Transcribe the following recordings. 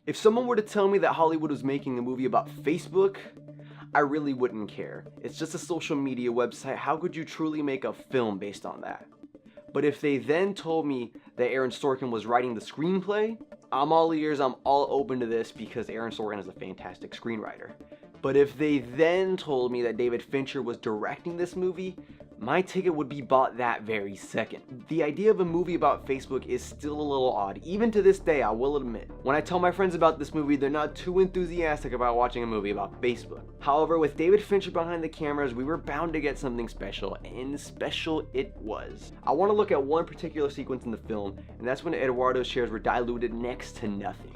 If someone were to tell me that Hollywood was making a movie about Facebook, I really wouldn't care. It's just a social media website. How could you truly make a film based on that? But if they then told me that Aaron Sorkin was writing the screenplay, I'm all ears, I'm all open to this because Aaron Sorkin is a fantastic screenwriter. But if they then told me that David Fincher was directing this movie, my ticket would be bought that very second. The idea of a movie about Facebook is still a little odd, even to this day, I will admit. When I tell my friends about this movie, they're not too enthusiastic about watching a movie about Facebook. However, with David Fincher behind the cameras, we were bound to get something special, and special it was. I want to look at one particular sequence in the film, and that's when Eduardo's shares were diluted next to nothing.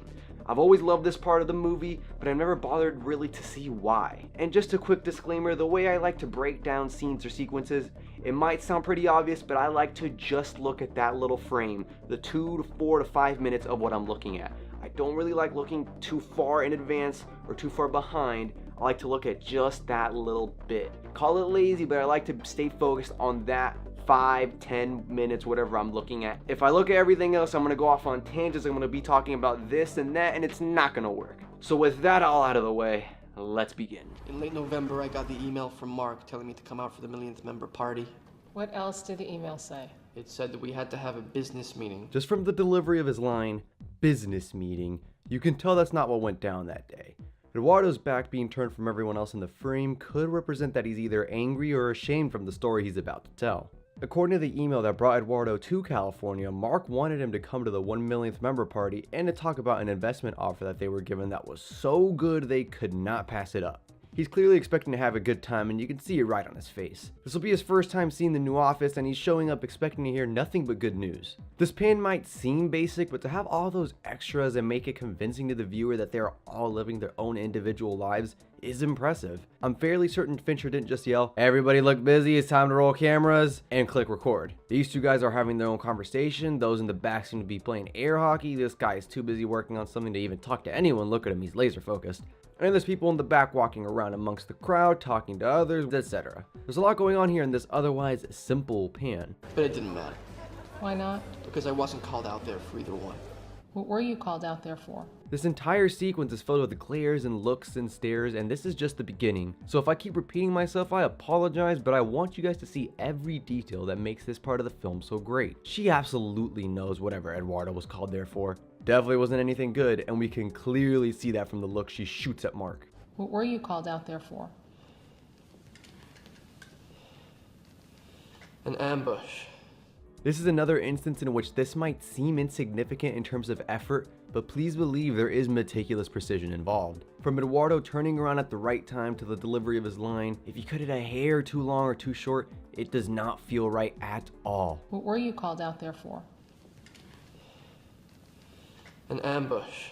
I've always loved this part of the movie, but I've never bothered really to see why. And just a quick disclaimer, the way I like to break down scenes or sequences, it might sound pretty obvious, but I like to just look at that little frame, the 2 to 4 to 5 minutes of what I'm looking at. I don't really like looking too far in advance or too far behind. I like to look at just that little bit. Call it lazy, but I like to stay focused on that 5-10 minutes, whatever I'm looking at. If I look at everything else, I'm gonna go off on tangents. I'm gonna be talking about this and that, and it's not gonna work. So with that all out of the way, let's begin. In late November, I got the email from Mark telling me to come out for the millionth member party. What else did the email say? It said that we had to have a business meeting. Just from the delivery of his line, business meeting, you can tell that's not what went down that day. Eduardo's back being turned from everyone else in the frame could represent that he's either angry or ashamed from the story he's about to tell. According to the email that brought Eduardo to California, Mark wanted him to come to the 1 millionth member party and to talk about an investment offer that they were given that was so good they could not pass it up. He's clearly expecting to have a good time, and you can see it right on his face. This will be his first time seeing the new office, and he's showing up expecting to hear nothing but good news. This pan might seem basic, but to have all those extras and make it convincing to the viewer that they're all living their own individual lives is impressive. I'm fairly certain Fincher didn't just yell, "Everybody look busy, it's time to roll cameras," and click record. These two guys are having their own conversation. Those in the back seem to be playing air hockey. This guy is too busy working on something to even talk to anyone. Look at him, he's laser focused. And there's people in the back walking around amongst the crowd, talking to others, etc. There's a lot going on here in this otherwise simple pan. But it didn't matter, Why not? because I wasn't called out there for either one. What were you called out there for? This entire sequence is filled with glares and looks and stares, and this is just the beginning. So if I keep repeating myself, I apologize, but I want you guys to see every detail that makes this part of the film so great. She absolutely knows whatever Eduardo was called there for. Definitely wasn't anything good, and we can clearly see that from the look she shoots at Mark. What were you called out there for? An ambush. This is another instance in which this might seem insignificant in terms of effort, but please believe there is meticulous precision involved. From Eduardo turning around at the right time to the delivery of his line, if you cut it a hair too long or too short, it does not feel right at all. What were you called out there for? An ambush.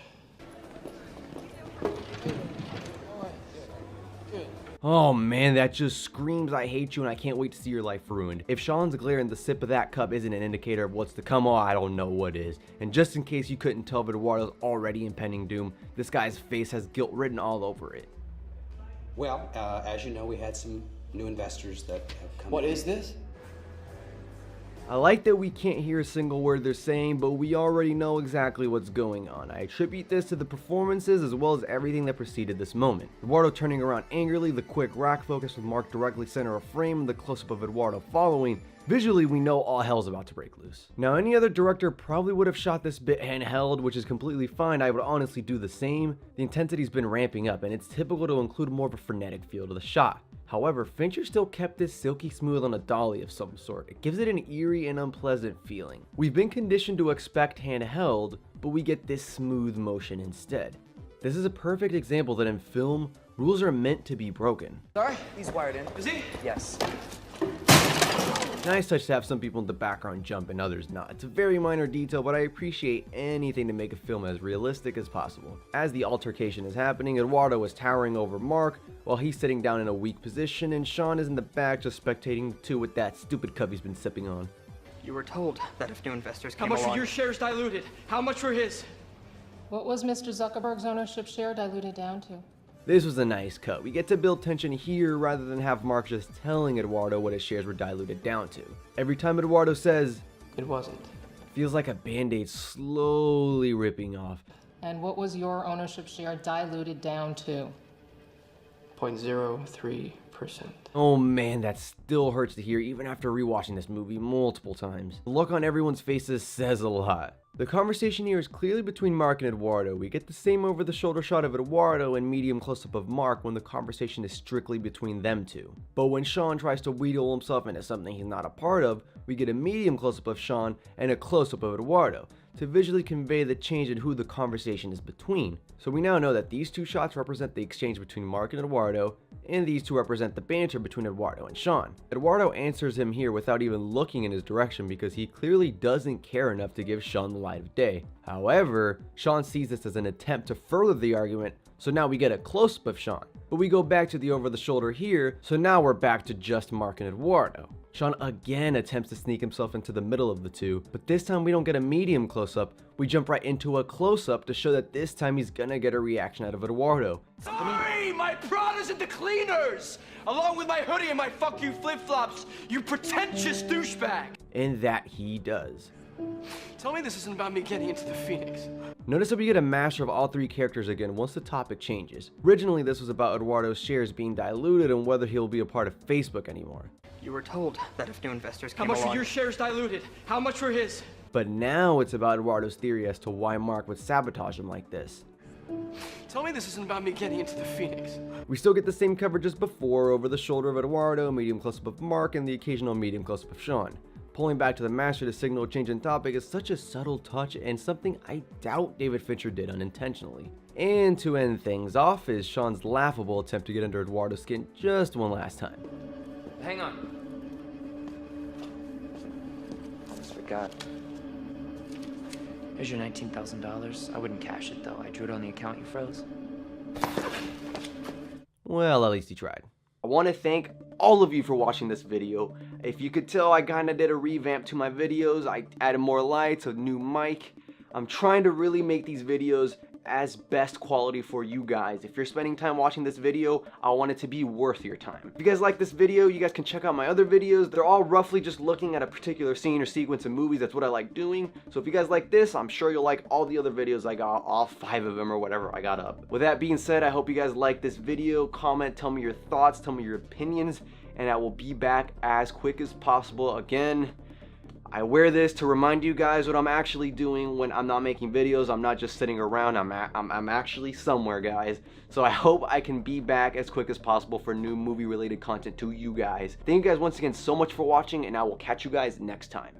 Oh man, that just screams I hate you and I can't wait to see your life ruined. If Sean's glare and the sip of that cup isn't an indicator of what's to come, oh, I don't know what is. And just in case you couldn't tell, but Eduardo's already impending doom, this guy's face has guilt written all over it. Well, as you know, we had some new investors that have come What in. is this? I like that we can't hear a single word they're saying, but we already know exactly what's going on. I attribute this to the performances as well as everything that preceded this moment. Eduardo turning around angrily, the quick rack focus with Mark directly center of frame, and the close-up of Eduardo following. Visually, we know all hell's about to break loose. Now, any other director probably would have shot this bit handheld, which is completely fine. I would honestly do the same. The intensity's been ramping up, and it's typical to include more of a frenetic feel to the shot. However, Fincher still kept this silky smooth on a dolly of some sort. It gives it an eerie and unpleasant feeling. We've been conditioned to expect handheld, but we get this smooth motion instead. This is a perfect example that in film, rules are meant to be broken. Sorry, he's wired in. Is he? Yes. Nice touch to have some people in the background jump and others not. It's a very minor detail, but I appreciate anything to make a film as realistic as possible. As the altercation is happening, Eduardo is towering over Mark, while he's sitting down in a weak position, and Sean is in the back just spectating too with that stupid cup he's been sipping on. You were told that if new investors How came much along... were your shares diluted? How much were his? What was Mr. Zuckerberg's ownership share diluted down to? This was a nice cut. We get to build tension here rather than have Mark just telling Eduardo what his shares were diluted down to. Every time Eduardo says, It wasn't. feels like a band-aid slowly ripping off. And what was your ownership share diluted down to? 0.03%. Oh man, that still hurts to hear even after rewatching this movie multiple times. The look on everyone's faces says a lot. The conversation here is clearly between Mark and Eduardo. We get the same over-the-shoulder shot of Eduardo and medium close-up of Mark when the conversation is strictly between them two. But when Sean tries to wheedle himself into something he's not a part of, we get a medium close-up of Sean and a close-up of Eduardo to visually convey the change in who the conversation is between. So we now know that these two shots represent the exchange between Mark and Eduardo, and these two represent the banter between Eduardo and Sean. Eduardo answers him here without even looking in his direction because he clearly doesn't care enough to give Sean the light of day. However, Sean sees this as an attempt to further the argument, so now we get a close-up of Sean. But we go back to the over-the-shoulder here, so now we're back to just Mark and Eduardo. Sean again attempts to sneak himself into the middle of the two, but this time we don't get a medium close-up, we jump right into a close-up to show that this time he's gonna get a reaction out of Eduardo. Sorry, my Prada's in the cleaners, along with my hoodie and my fuck you flip-flops, you pretentious douchebag. And that he does. Tell me this isn't about me getting into the Phoenix. Notice that we get a mashup of all three characters again once the topic changes. Originally this was about Eduardo's shares being diluted and whether he'll be a part of Facebook anymore. You were told that if new investors How came much along... were your shares diluted? How much were his? But now it's about Eduardo's theory as to why Mark would sabotage him like this. Tell me this isn't about me getting into the Phoenix. We still get the same coverage as before, over the shoulder of Eduardo, medium close-up of Mark, and the occasional medium close-up of Sean. Pulling back to the master to signal a change in topic is such a subtle touch and something I doubt David Fincher did unintentionally. And to end things off is Sean's laughable attempt to get under Eduardo's skin just one last time. Hang on. Almost forgot. Here's your $19,000. I wouldn't cash it though. I drew it on the account you froze. Well, at least he tried. I want to thank all of you for watching this video. If you could tell, I kind of did a revamp to my videos. I added more lights, a new mic. I'm trying to really make these videos as best quality for you guys. If you're spending time watching this video, I want it to be worth your time. If you guys like this video, you guys can check out my other videos. They're all roughly just looking at a particular scene or sequence in movies. That's what I like doing. So if you guys like this, I'm sure you'll like all the other videos I got, all 5 of them or whatever I got up. With that being said, I hope you guys like this video. Comment, tell me your thoughts, tell me your opinions, and I will be back as quick as possible. Again, I wear this to remind you guys what I'm actually doing when I'm not making videos. I'm not just sitting around. I'm actually somewhere, guys. So I hope I can be back as quick as possible for new movie related content to you guys. Thank you guys once again so much for watching, and I will catch you guys next time.